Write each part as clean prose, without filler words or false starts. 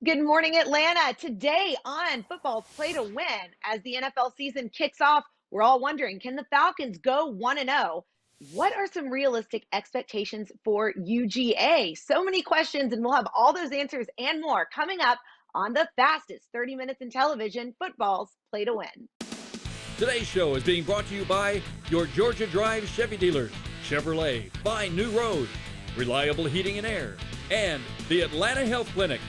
Good morning, Atlanta. Today on Football's Play to Win, as the NFL season kicks off, we're all wondering, can the Falcons go 1-0? What are some realistic expectations for UGA? So many questions, and we'll have all those answers and more coming up on the fastest 30 minutes in television, Football's Play to Win. Today's show is being brought to you by your Georgia Drive Chevy dealers, Chevrolet, find new roads, reliable heating and air, and the Atlanta Health Clinic.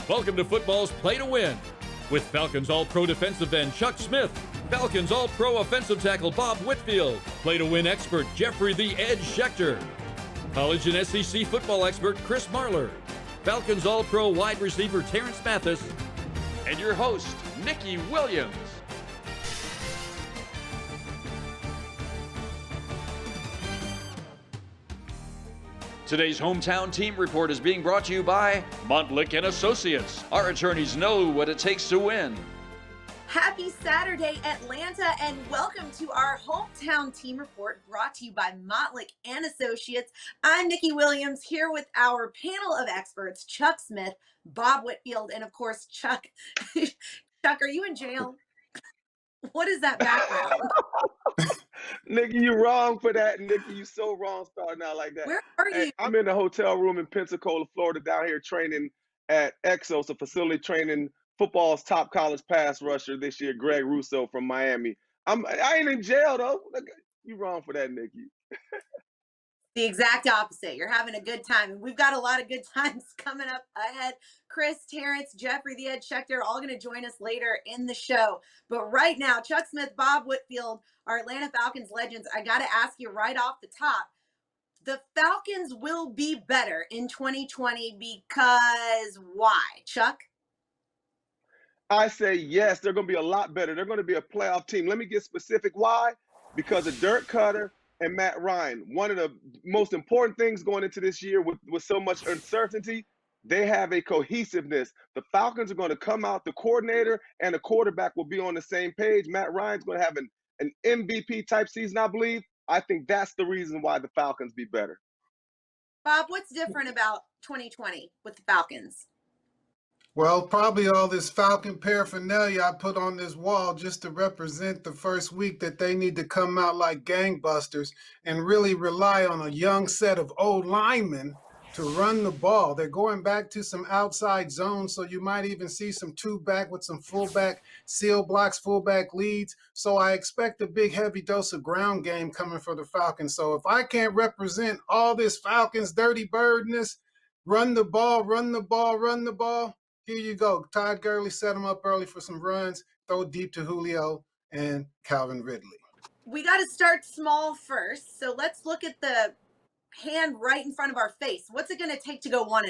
Welcome to Football's Play to Win with Falcons All-Pro defensive end Chuck Smith, Falcons All-Pro offensive tackle Bob Whitfield, Play to Win expert Jeffrey the Edge Schechter, college and SEC football expert Chris Marler, Falcons All-Pro wide receiver Terrence Mathis, and your host, Nikki Williams. Today's hometown team report is being brought to you by Montlick & Associates. Our attorneys know what it takes to win. Happy Saturday, Atlanta, and welcome to our hometown team report brought to you by Montlick & Associates. I'm Nikki Williams here with our panel of experts, Chuck Smith, Bob Whitfield, and of course, Chuck. Chuck, are you in jail? What is that background? Nikki, you wrong for that. Nikki, you so wrong starting out like that. Where are you? Hey, I'm in the hotel room in Pensacola, Florida, down here training at Exos, a facility training football's top college pass rusher this year, Greg Russo from Miami. I ain't in jail though. You wrong for that, Nikki. The exact opposite. You're having a good time. And we've got a lot of good times coming up ahead. Chris, Terrence, Jeffrey the Edge Schechter are all going to join us later in the show. But right now, Chuck Smith, Bob Whitfield, our Atlanta Falcons legends, I got to ask you right off the top. The Falcons will be better in 2020 because why? Chuck? I say yes, they're going to be a lot better. They're going to be a playoff team. Let me get specific why. Because of Dirk Cutter and Matt Ryan. One of the most important things going into this year with so much uncertainty, they have a cohesiveness. The Falcons are going to come out, the coordinator and the quarterback will be on the same page. Matt Ryan's going to have an MVP type season, I believe. I think that's the reason why the Falcons be better. Bob, what's different about 2020 with the Falcons? Well, probably all this Falcon paraphernalia I put on this wall just to represent the first week that they need to come out like gangbusters and really rely on a young set of old linemen to run the ball. They're going back to some outside zones, so you might even see some two-back with some fullback seal blocks, fullback leads. So I expect a big, heavy dose of ground game coming for the Falcons. So if I can't represent all this Falcons dirty birdness, run the ball, run the ball, run the ball, here you go. Todd Gurley set him up early for some runs, throw deep to Julio and Calvin Ridley. We got to start small first. So let's look at the hand right in front of our face. What's it going to take to go 1-0?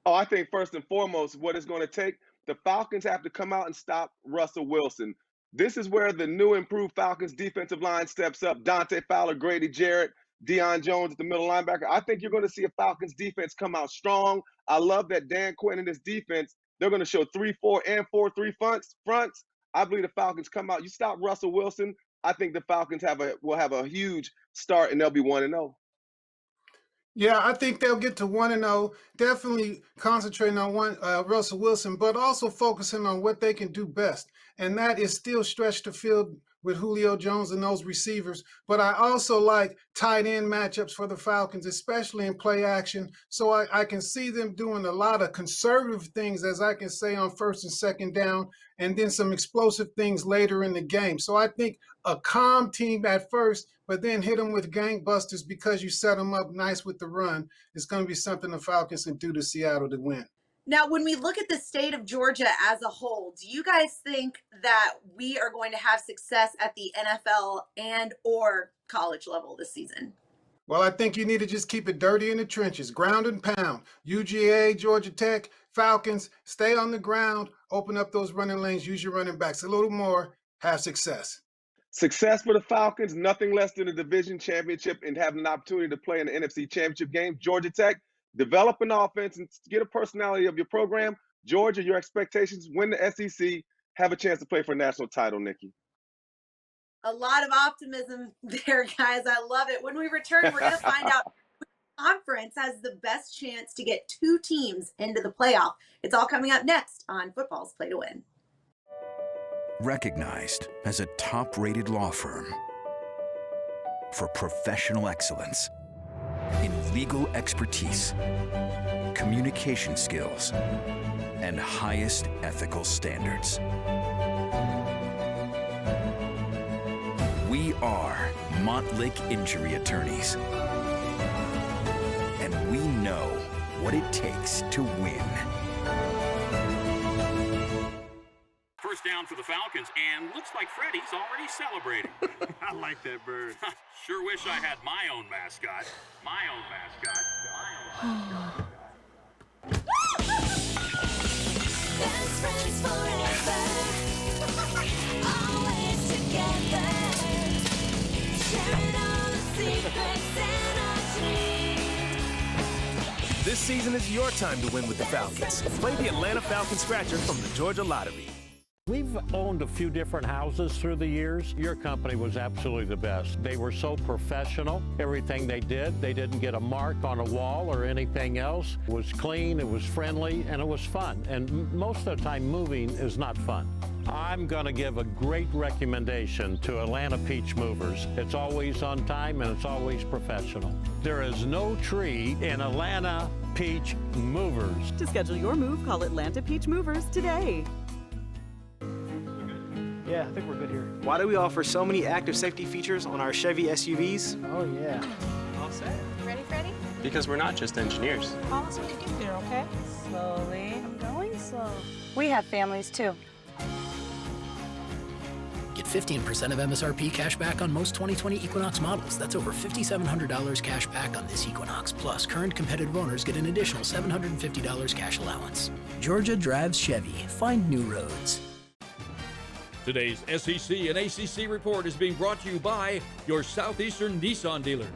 Oh, I think first and foremost, what it's going to take, the Falcons have to come out and stop Russell Wilson. This is where the new improved Falcons defensive line steps up. Dante Fowler, Grady Jarrett, Deion Jones at the middle linebacker. I think you're going to see a Falcons defense come out strong. I love that Dan Quinn in this defense, they're going to show 3-4 and 4-3 fronts. I believe the Falcons come out. You stop Russell Wilson, I think the Falcons will have a huge start and they'll be 1-0. Yeah, I think they'll get to 1-0, definitely concentrating on Russell Wilson, but also focusing on what they can do best. And that is still stretch the field with Julio Jones and those receivers. But I also like tight end matchups for the Falcons, especially in play action. So I can see them doing a lot of conservative things, as I can say, on first and second down, and then some explosive things later in the game. So I think a calm team at first, but then hit them with gangbusters because you set them up nice with the run. It's going to be something the Falcons can do to Seattle to win. Now, when we look at the state of Georgia as a whole, do you guys think that we are going to have success at the NFL and or college level this season? Well, I think you need to just keep it dirty in the trenches, ground and pound. UGA, Georgia Tech, Falcons, stay on the ground, open up those running lanes, use your running backs a little more, have success. Success for the Falcons, nothing less than a division championship and having an opportunity to play in the NFC championship game. Georgia Tech, develop an offense and get a personality of your program. Georgia, your expectations, win the SEC, have a chance to play for a national title, Nikki. A lot of optimism there, guys. I love it. When we return, we're going to find out which conference has the best chance to get 2 teams into the playoff. It's all coming up next on Football's Play to Win. Recognized as a top-rated law firm for professional excellence in legal expertise, communication skills, and highest ethical standards. We are Montlick Injury Attorneys, and we know what it takes to win. First down for the Falcons, and looks like Freddie's already celebrating. I like that bird. Sure wish I had my own mascot. My own mascot. My own mascot. Best friends forever, always together, sharing all the secrets and our dreams. This season is your time to win with the Falcons. Play the Atlanta Falcon Scratcher from the Georgia Lottery. We've owned a few different houses through the years. Your company was absolutely the best. They were so professional. Everything they didn't get a mark on a wall or anything else. It was clean, it was friendly, and it was fun. And most of the time, moving is not fun. I'm going to give a great recommendation to Atlanta Peach Movers. It's always on time and it's always professional. There is no tree in Atlanta Peach Movers. To schedule your move, call Atlanta Peach Movers today. Yeah, I think we're good here. Why do we offer so many active safety features on our Chevy SUVs? Oh, yeah. All set. Ready, Freddie? Because we're not just engineers. Call us when you get there, okay? Slowly. I'm going slow. We have families too. Get 15% of MSRP cash back on most 2020 Equinox models. That's over $5,700 cash back on this Equinox. Plus, current competitive owners get an additional $750 cash allowance. Georgia drives Chevy. Find new roads. Today's SEC and ACC report is being brought to you by your Southeastern Nissan dealer.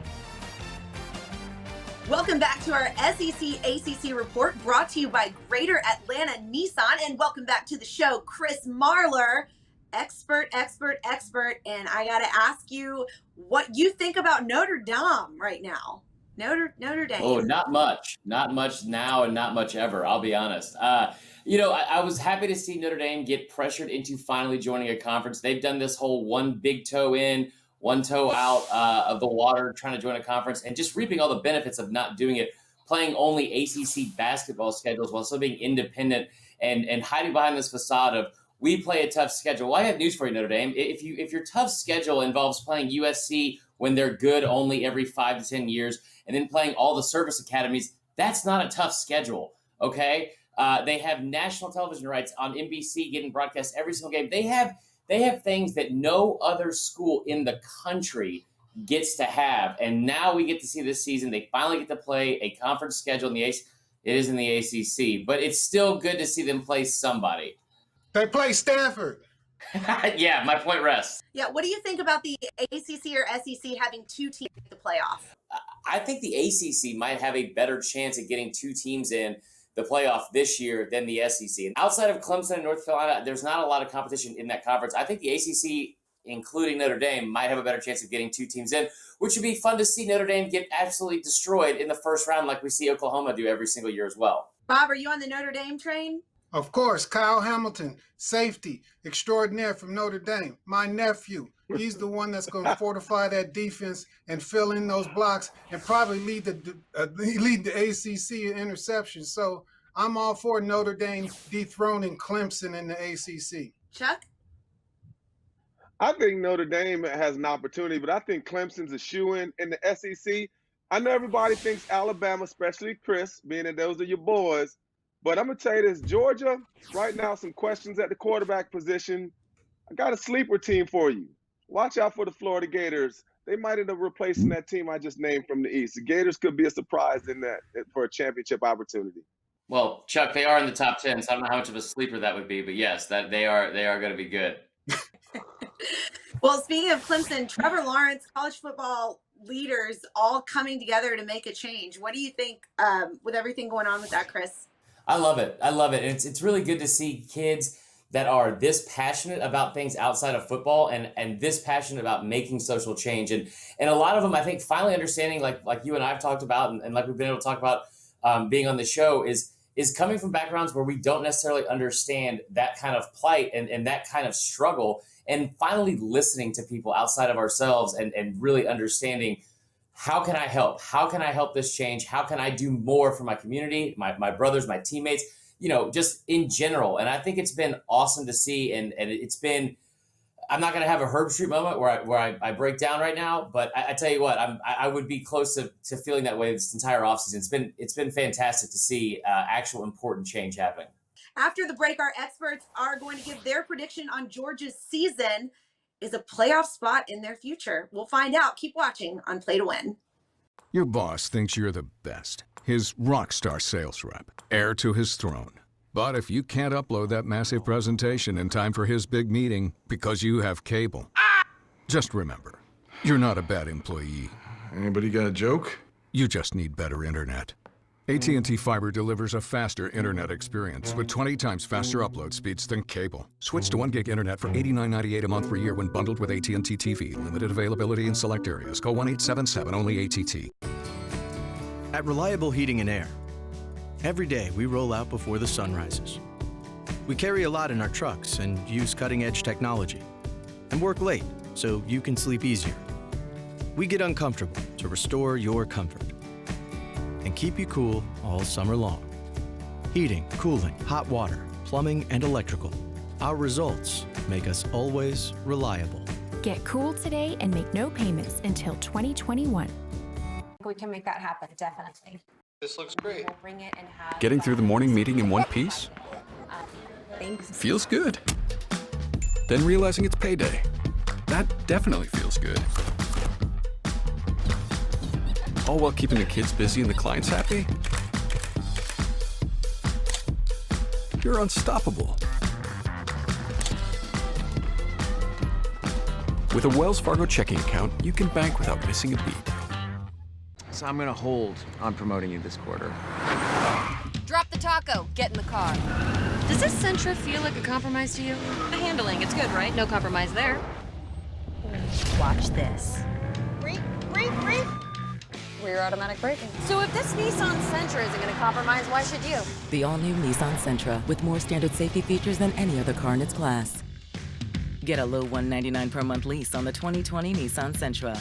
Welcome back to our SEC ACC report brought to you by Greater Atlanta Nissan. And welcome back to the show, Chris Marler, expert. And I got to ask you what you think about Notre Dame right now. Notre Dame. Oh, not much now and not much ever. I'll be honest. I was happy to see Notre Dame get pressured into finally joining a conference. They've done this whole one big toe in, one toe out of the water, trying to join a conference and just reaping all the benefits of not doing it, playing only ACC basketball schedules while still being independent and hiding behind this facade of we play a tough schedule. Well, I have news for you, Notre Dame. If your tough schedule involves playing USC when they're good only every 5 to 10 years and then playing all the service academies, that's not a tough schedule, okay? They have national television rights on NBC getting broadcast every single game. They have things that no other school in the country gets to have. And now we get to see this season. They finally get to play a conference schedule in the ACC. It is in the ACC, but it's still good to see them play somebody. They play Stanford. Yeah, my point rests. Yeah, what do you think about the ACC or SEC having 2 teams in the playoff? I think the ACC might have a better chance at getting 2 teams in the playoff this year than the SEC. And outside of Clemson and North Carolina, there's not a lot of competition in that conference. I think the ACC, including Notre Dame, might have a better chance of getting 2 teams in, which would be fun to see Notre Dame get absolutely destroyed in the first round like we see Oklahoma do every single year as well. Bob, are you on the Notre Dame train? Of course, Kyle Hamilton, safety extraordinaire from Notre Dame. My nephew, he's the one that's going to fortify that defense and fill in those blocks and probably lead the ACC in interceptions. So I'm all for Notre Dame dethroning Clemson in the ACC. Chuck? I think Notre Dame has an opportunity, but I think Clemson's a shoo-in in the SEC. I know everybody thinks Alabama, especially Chris, being that those are your boys. But I'm going to tell you this, Georgia, right now, some questions at the quarterback position. I got a sleeper team for you. Watch out for the Florida Gators. They might end up replacing that team I just named from the East. The Gators could be a surprise in that for a championship opportunity. Well, Chuck, they are in the top 10, so I don't know how much of a sleeper that would be. But yes, that they are going to be good. Well, speaking of Clemson, Trevor Lawrence, college football leaders all coming together to make a change. What do you think with everything going on with that, Chris? I love it. And it's really good to see kids that are this passionate about things outside of football and this passionate about making social change. And a lot of them, I think, finally understanding, like you and I have talked about, and like we've been able to talk about being on the show, is coming from backgrounds where we don't necessarily understand that kind of plight and that kind of struggle, and finally listening to people outside of ourselves and really understanding, how can I help? How can I help this change? How can I do more for my community, my brothers, my teammates, just in general? And I think it's been awesome to see. And it's been, I'm not going to have a Herb Street moment where I break down right now, but I tell you what, I would be close to feeling that way this entire offseason. It's been fantastic to see actual important change happening. After the break, our experts are going to give their prediction on Georgia's season. Is a playoff spot in their future? We'll find out. Keep watching on Play to Win. Your boss thinks you're the best, his rock star sales rep, heir to his throne. But if you can't upload that massive presentation in time for his big meeting because you have cable, just remember, you're not a bad employee. Anybody got a joke? You just need better internet. AT&T Fiber delivers a faster internet experience with 20 times faster upload speeds than cable. Switch to 1 gig internet for $89.98 a month per year when bundled with AT&T TV. Limited availability in select areas. Call 1-877-ONLY-ATT. At Reliable Heating and Air, every day we roll out before the sun rises. We carry a lot in our trucks and use cutting-edge technology and work late so you can sleep easier. We get uncomfortable to restore your comfort and keep you cool all summer long. Heating, cooling, hot water, plumbing, and electrical. Our results make us always reliable. Get cool today and make no payments until 2021. We can make that happen, definitely. This looks great. We'll bring it and have Getting through the morning meeting in one piece? thanks. Feels good. Then realizing it's payday. That definitely feels good. All while keeping the kids busy and the clients happy? You're unstoppable. With a Wells Fargo checking account, you can bank without missing a beat. So I'm gonna hold on promoting you this quarter. Drop the taco. Get in the car. Does this Sentra feel like a compromise to you? The handling, it's good, right? No compromise there. Watch this. Breathe. Rear automatic braking. So if this Nissan Sentra isn't going to compromise, why should you? The all-new Nissan Sentra with more standard safety features than any other car in its class. Get a low $199 per month lease on the 2020 Nissan Sentra.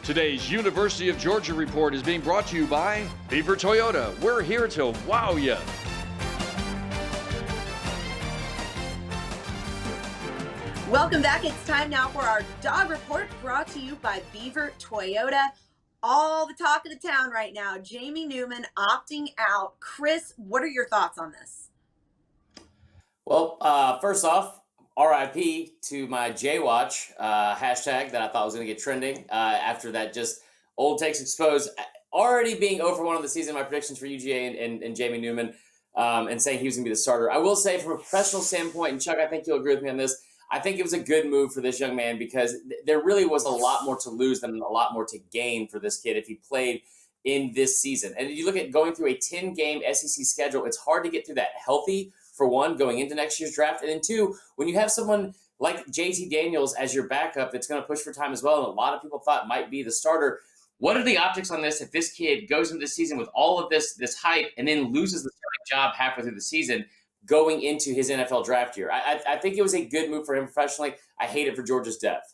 Today's University of Georgia Report is being brought to you by Beaver Toyota. We're here to wow you. Welcome back. It's time now for our dog report, brought to you by Beaver Toyota. All the talk of the town right now. Jamie Newman opting out. Chris, what are your thoughts on this? Well, first off, RIP to my J-Watch hashtag that I thought was going to get trending after that just old takes exposed. Already being over one of the season, my predictions for UGA and Jamie Newman and saying he was going to be the starter. I will say from a professional standpoint, and Chuck, I think you'll agree with me on this, I think it was a good move for this young man because there really was a lot more to lose than a lot more to gain for this kid if he played in this season. And you look at going through a 10-game SEC schedule, it's hard to get through that healthy, for one, going into next year's draft. And then two, when you have someone like JT Daniels as your backup that's going to push for time as well, and a lot of people thought might be the starter, what are the optics on this if this kid goes into the season with all of this hype and then loses the starting job halfway through the season going into his NFL draft year? I think it was a good move for him professionally. I hate it for Georgia's depth.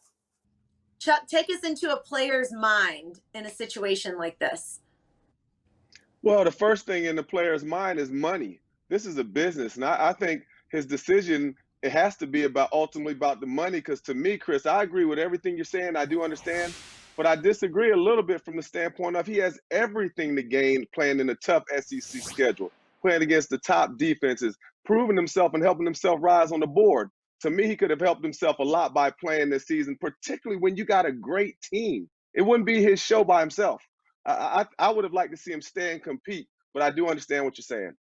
Chuck, take us into a player's mind in a situation like this. Well, the first thing in the player's mind is money. This is a business. And I think his decision, it has to be ultimately about the money. Because to me, Chris, I agree with everything you're saying. I do understand. But I disagree a little bit from the standpoint of he has everything to gain playing in a tough SEC schedule, playing against the top defenses, proving himself and helping himself rise on the board. To me, he could have helped himself a lot by playing this season, particularly when you got a great team. It wouldn't be his show by himself. I would have liked to see him stay and compete, but I do understand what you're saying.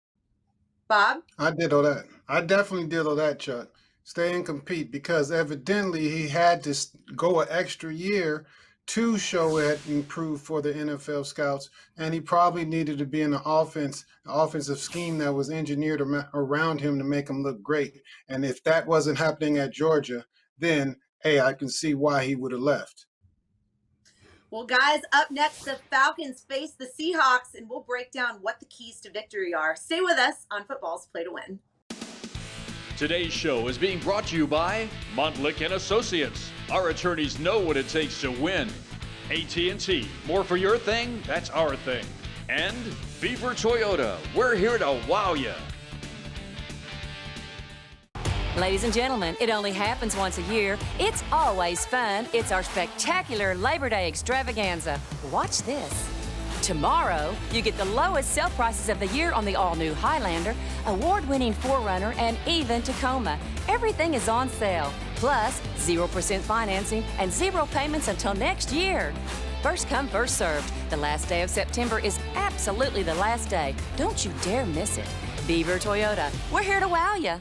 Bob? I did all that. I definitely did all that, Chuck. Stay and compete, because evidently he had to go an extra year to show it improved for the NFL scouts, and he probably needed to be in an offensive scheme that was engineered around him to make him look great. And if that wasn't happening at Georgia, then hey, I can see why he would have left. Well, guys, up next, the Falcons face the Seahawks, and we'll break down what the keys to victory are. Stay with us on Football's Play to Win. Today's show is being brought to you by Montlick & Associates. Our attorneys know what it takes to win. AT&T, more for your thing, that's our thing. And Beaver Toyota, we're here to wow you. Ladies and gentlemen, it only happens once a year. It's always fun. It's our spectacular Labor Day extravaganza. Watch this. Tomorrow, you get the lowest sale prices of the year on the all-new Highlander, award-winning 4Runner, and even Tacoma. Everything is on sale. Plus, 0% financing and 0 payments until next year. First come, first served. The last day of September is absolutely the last day. Don't you dare miss it. Beaver Toyota, we're here to wow ya.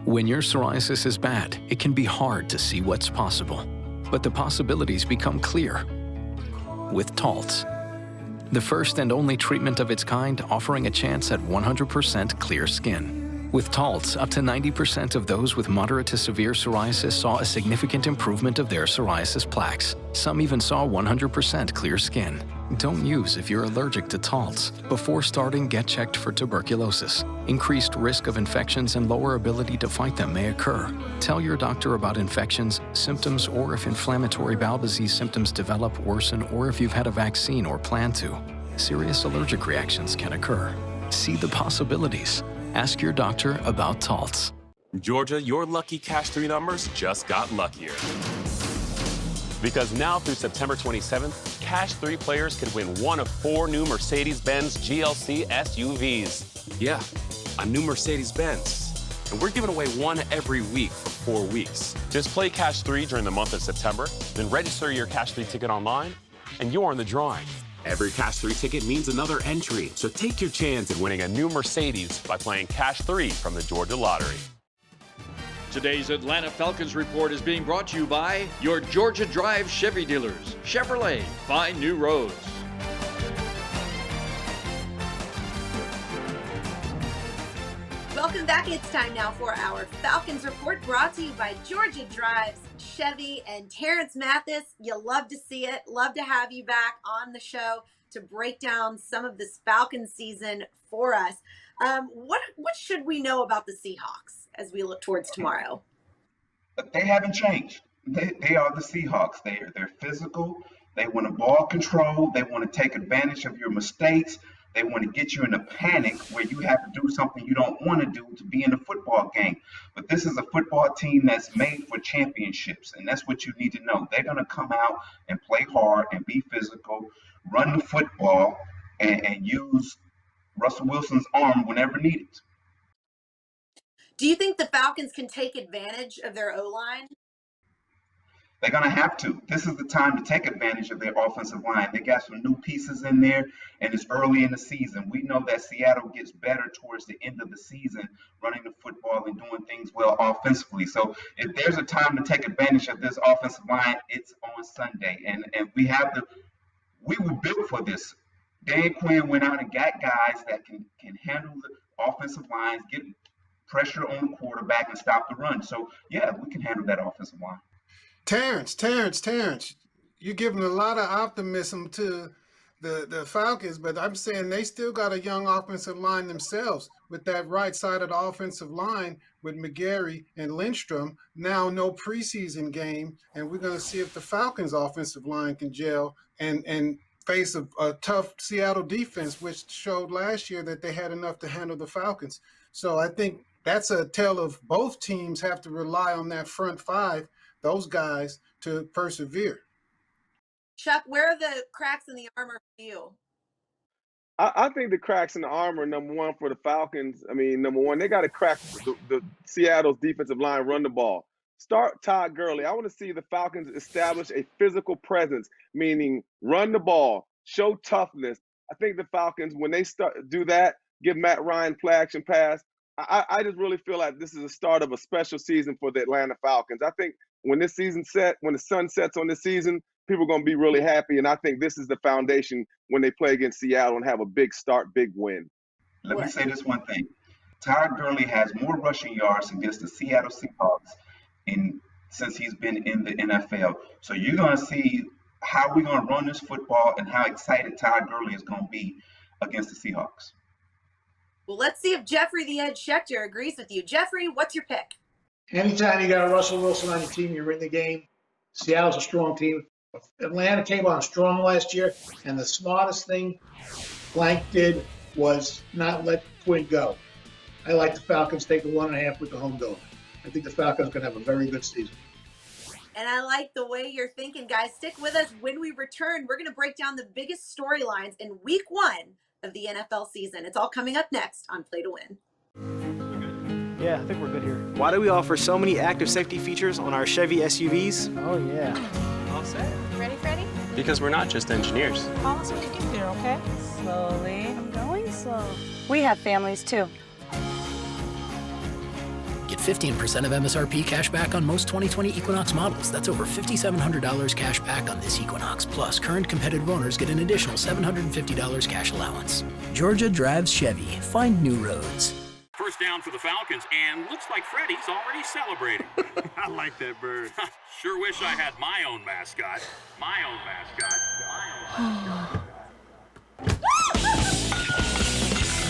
When your psoriasis is bad, it can be hard to see what's possible. But the possibilities become clear with Taltz, the first and only treatment of its kind offering a chance at 100% clear skin. With Taltz, up to 90% of those with moderate to severe psoriasis saw a significant improvement of their psoriasis plaques. Some even saw 100% clear skin. Don't use if you're allergic to Taltz. Before starting, get checked for tuberculosis. Increased risk of infections and lower ability to fight them may occur. Tell your doctor about infections, symptoms, or if inflammatory bowel disease symptoms develop, worsen, or if you've had a vaccine or plan to. Serious allergic reactions can occur. See the possibilities. Ask your doctor about Taltz. Georgia, your lucky Cash 3 numbers just got luckier. Because now through September 27th, Cash 3 players could win one of 4 new Mercedes-Benz GLC SUVs. Yeah, a new Mercedes-Benz. And we're giving away one every week for 4 weeks. Just play Cash 3 during the month of September, then register your Cash 3 ticket online, and you're in the drawing. Every Cash 3 ticket means another entry, so take your chance at winning a new Mercedes by playing Cash 3 from the Georgia Lottery. Today's Atlanta Falcons report is being brought to you by your Georgia Drive Chevy dealers. Chevrolet, find new roads. Welcome back. It's time now for our Falcons report, brought to you by Georgia Drives Chevy and Terrence Mathis. You love to see it. Love to have you back on the show to break down some of this Falcons season for us. What should we know about the Seahawks as we look towards tomorrow? They haven't changed. They are the Seahawks. They're physical. They want to ball control. They want to take advantage of your mistakes. They want to get you in a panic where you have to do something you don't want to do to be in a football game. But this is a football team that's made for championships, and that's what you need to know. They're going to come out and play hard and be physical, run the football, and use Russell Wilson's arm whenever needed. Do you think the Falcons can take advantage of their O-line? They're going to have to. This is the time to take advantage of their offensive line. They got some new pieces in there, and it's early in the season. We know that Seattle gets better towards the end of the season, running the football and doing things well offensively. So if there's a time to take advantage of this offensive line, it's on Sunday. And we were built for this. Dan Quinn went out and got guys that can handle the offensive lines, get pressure on the quarterback, and stop the run. So, yeah, we can handle that offensive line. Terrence, you're giving a lot of optimism to the Falcons, but I'm saying they still got a young offensive line themselves with that right side of the offensive line with McGarry and Lindstrom. Now no preseason game, and we're going to see if the Falcons offensive line can gel and face a tough Seattle defense, which showed last year that they had enough to handle the Falcons. So I think that's a tell of both teams have to rely on that front five, those guys, to persevere. Chuck, where are the cracks in the armor for you? I think the cracks in the armor, number one, for the Falcons, number one, they got to crack the Seattle's defensive line, run the ball. Start Todd Gurley. I want to see the Falcons establish a physical presence, meaning run the ball, show toughness. I think the Falcons, when they do that, give Matt Ryan play action pass, I just really feel like this is the start of a special season for the Atlanta Falcons. I think when the sun sets on this season, people are going to be really happy. And I think this is the foundation when they play against Seattle and have a big start, big win. Let me say this one thing. Todd Gurley has more rushing yards against the Seattle Seahawks since he's been in the NFL. So you're going to see how we're going to run this football and how excited Todd Gurley is going to be against the Seahawks. Well, let's see if Jeffrey the Ed Schechter agrees with you. Jeffrey, what's your pick? Anytime you got a Russell Wilson on your team, you're in the game. Seattle's a strong team. Atlanta came on strong last year, and the smartest thing Blank did was not let Quinn go. I like the Falcons taking 1.5 with the home dog. I think the Falcons can have a very good season. And I like the way you're thinking, guys. Stick with us. When we return, we're going to break down the biggest storylines in week 1 of the NFL season. It's all coming up next on Play to Win. Yeah, I think we're good here. Why do we offer so many active safety features on our Chevy SUVs? Oh, yeah. All set. Ready, Freddie? Because we're not just engineers. Call us when you get there, okay? Slowly. I'm going slow. We have families, too. Get 15% of MSRP cash back on most 2020 Equinox models. That's over $5,700 cash back on this Equinox. Plus, current competitive owners get an additional $750 cash allowance. Georgia drives Chevy. Find new roads. First down for the Falcons, and looks like Freddie's already celebrating. I like that bird. Sure wish I had my own mascot. My own mascot. My own mascot.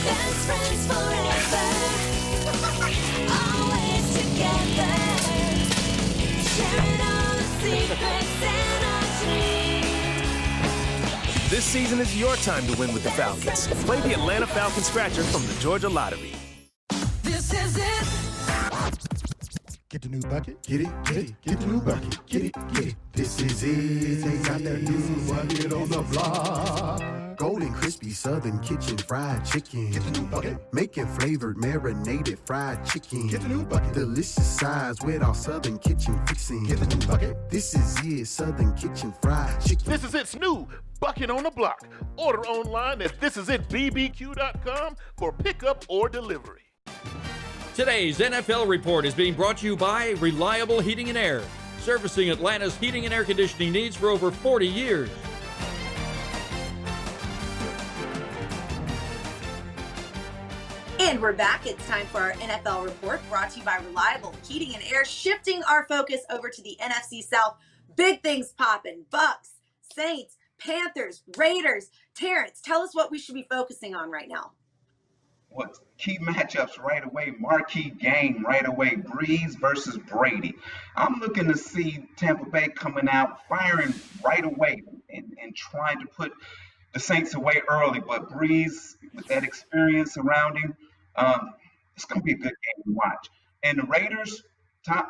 Best friends forever. Always together. Sharing all the secrets and our dreams. This season is your time to win with the Falcons. Play the Atlanta Falcons Scratcher from the Georgia Lottery. This is it. Get the new bucket, get it, get the new bucket, get it, get it. This is it, they got that new bucket on the block. Golden crispy Southern Kitchen fried chicken. Get the new bucket. Making flavored marinated fried chicken. Get the new bucket. Delicious size with our Southern Kitchen fixing. Get the new bucket. This is it, Southern Kitchen fried chicken. This is its new bucket on the block. Order online at thisisitbbq.com for pickup or delivery. Today's NFL Report is being brought to you by Reliable Heating and Air, servicing Atlanta's heating and air conditioning needs for over 40 years. And we're back. It's time for our NFL Report, brought to you by Reliable Heating and Air, shifting our focus over to the NFC South. Big things popping. Bucks, Saints, Panthers, Raiders. Terrence, tell us what we should be focusing on right now. What key matchups right away, marquee game right away, Breeze versus Brady. I'm looking to see Tampa Bay coming out, firing right away and trying to put the Saints away early. But Breeze, with that experience around him, it's going to be a good game to watch. And the Raiders,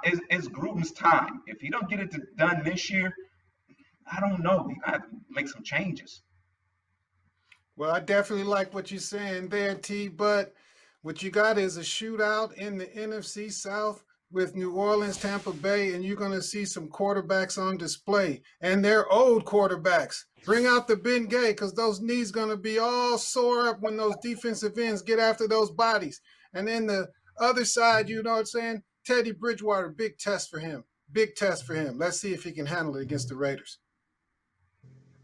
it's Gruden's time. If he don't get it done this year, I don't know. He got to make some changes. Well, I definitely like what you're saying there, T, but what you got is a shootout in the NFC South with New Orleans, Tampa Bay, and you're going to see some quarterbacks on display. And they're old quarterbacks. Bring out the Ben Gay, because those knees going to be all sore up when those defensive ends get after those bodies. And then the other side, you know what I'm saying? Teddy Bridgewater, big test for him. Big test for him. Let's see if he can handle it against the Raiders.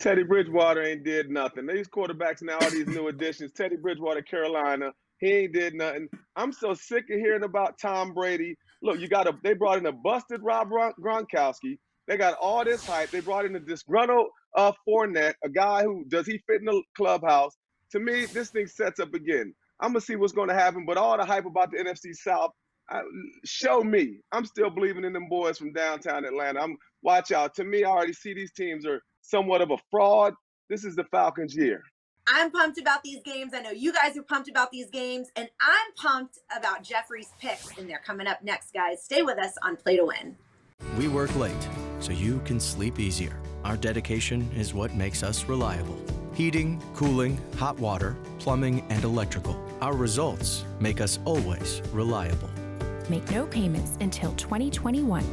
Teddy Bridgewater ain't did nothing. These quarterbacks now are these new additions. Teddy Bridgewater, Carolina, he ain't did nothing. I'm so sick of hearing about Tom Brady. Look, they brought in a busted Rob Gronkowski. They got all this hype. They brought in a disgruntled Fournette, a guy who, does he fit in the clubhouse? To me, this thing sets up again. I'm going to see what's going to happen, but all the hype about the NFC South, show me. I'm still believing in them boys from downtown Atlanta. Watch out. To me, I already see these teams are somewhat of a fraud. This is the Falcons' year. I'm pumped about these games. I know you guys are pumped about these games, and I'm pumped about Jeffrey's picks, and they're coming up next, guys. Stay with us on Play to Win. We work late, so you can sleep easier. Our dedication is what makes us reliable. Heating, cooling, hot water, plumbing, and electrical. Our results make us always reliable. Make no payments until 2021.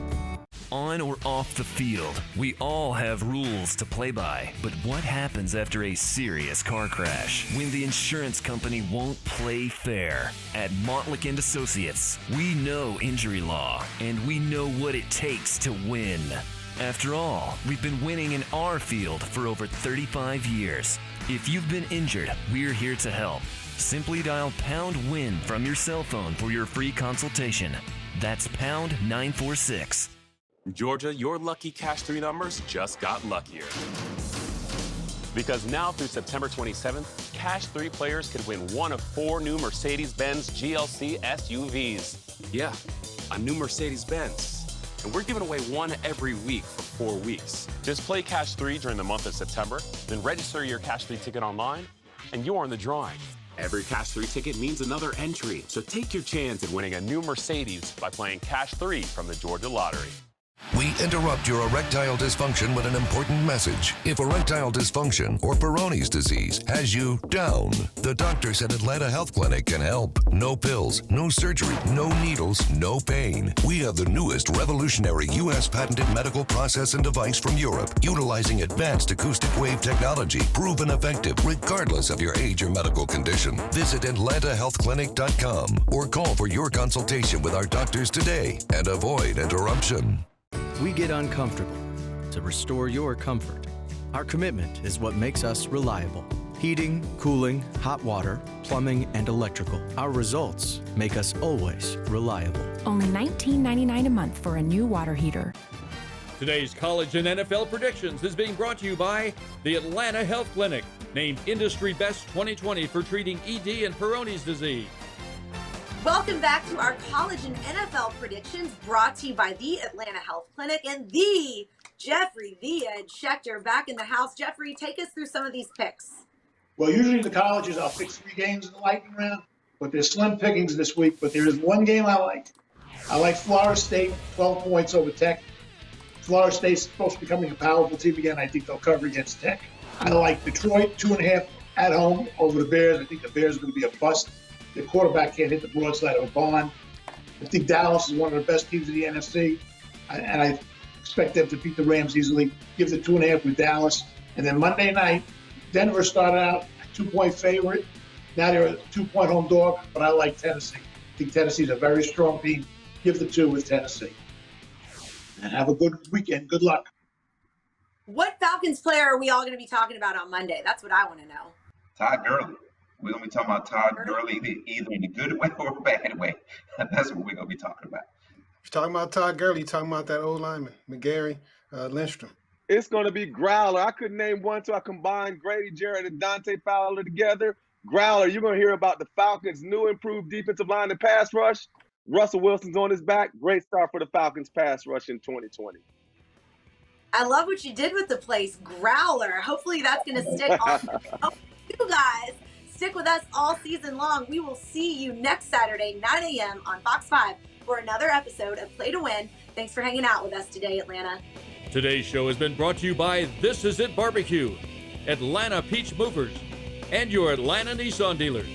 On or off the field, we all have rules to play by. But what happens after a serious car crash? When the insurance company won't play fair? At Montlick & Associates, we know injury law, and we know what it takes to win. After all, we've been winning in our field for over 35 years. If you've been injured, we're here to help. Simply dial #WIN from your cell phone for your free consultation. That's #946. Georgia, your lucky Cash 3 numbers just got luckier. Because now through September 27th, Cash 3 players could win one of 4 new Mercedes-Benz GLC SUVs. Yeah, a new Mercedes-Benz. And we're giving away one every week for 4 weeks. Just play Cash 3 during the month of September, then register your Cash 3 ticket online, and you're in the drawing. Every Cash 3 ticket means another entry, so take your chance at winning a new Mercedes by playing Cash 3 from the Georgia Lottery. We interrupt your erectile dysfunction with an important message. If erectile dysfunction or Peyronie's disease has you down, the doctors at Atlanta Health Clinic can help. No pills, no surgery, no needles, no pain. We have the newest revolutionary U.S. patented medical process and device from Europe, utilizing advanced acoustic wave technology, proven effective regardless of your age or medical condition. Visit AtlantaHealthClinic.com or call for your consultation with our doctors today and avoid interruption. We get uncomfortable to restore your comfort. Our commitment is what makes us reliable. Heating, cooling, hot water, plumbing, and electrical. Our results make us always reliable. Only $19.99 a month for a new water heater. Today's college and NFL predictions is being brought to you by the Atlanta Health Clinic, named Industry Best 2020 for treating ED and Peyronie's disease. Welcome back to our college and NFL predictions brought to you by the Atlanta Health Clinic and the Jeffrey the Ed Schechter back in the house. Jeffrey, take us through some of these picks. Well, usually the colleges, I'll pick 3 games in the lightning round, but there's slim pickings this week. But there is one game I like. I like Florida State, 12 points over Tech. Florida State's supposed to be becoming a powerful team again. I think they'll cover against Tech. I like Detroit, 2.5 at home over the Bears. I think the Bears are going to be a bust. The quarterback can't hit the broadside of a barn. I think Dallas is one of the best teams in the NFC, and I expect them to beat the Rams easily. Give the 2.5 with Dallas. And then Monday night, Denver started out a 2-point favorite. Now they're a 2-point home dog, but I like Tennessee. I think Tennessee's a very strong team. Give the 2 with Tennessee. And have a good weekend. Good luck. What Falcons player are we all going to be talking about on Monday? That's what I want to know. Todd Gurley. We're going to be talking about Todd Gurley either in a good way or a bad way. That's what we're going to be talking about. If you're talking about Todd Gurley, you're talking about that old lineman, McGarry, Lindstrom. It's going to be Growler. I couldn't name one, so I combined Grady Jarrett and Dante Fowler together. Growler, you're going to hear about the Falcons' new improved defensive line and pass rush. Russell Wilson's on his back. Great start for the Falcons' pass rush in 2020. I love what you did with the place, Growler. Hopefully that's going to stick on you guys. Stick with us all season long. We will see you next Saturday, 9 a.m. on Fox 5 for another episode of Play to Win. Thanks for hanging out with us today, Atlanta. Today's show has been brought to you by This Is It Barbecue, Atlanta Peach Movers, and your Atlanta Nissan dealers.